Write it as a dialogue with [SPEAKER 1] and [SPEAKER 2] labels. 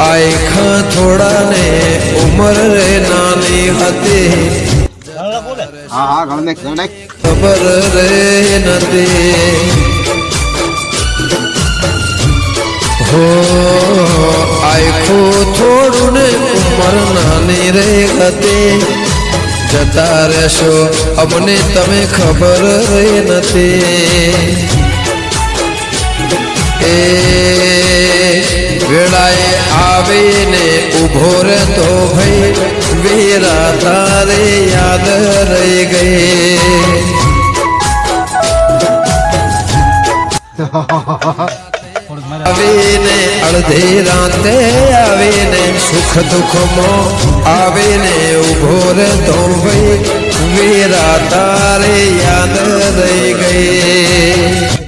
[SPEAKER 1] આંખ થોડા ને ઉમર રે નાની હતી
[SPEAKER 2] હા હા ગણ નાખ
[SPEAKER 1] ખબર રે નથી હો આંખો થોડું ને ઉમર નાની રે હતી જતા રહેશો અમને તમે ખબર રે નથી એ વેળાએ આવીને ઉભો રહેતો ભાઈ વીરા તારે યાદ રહી ગઈ આવીને અડધી રાતે આવીને સુખ દુઃખમાં આવીને ઉભો રહેતો ભાઈ વીરા તારે યાદ રહી ગઈ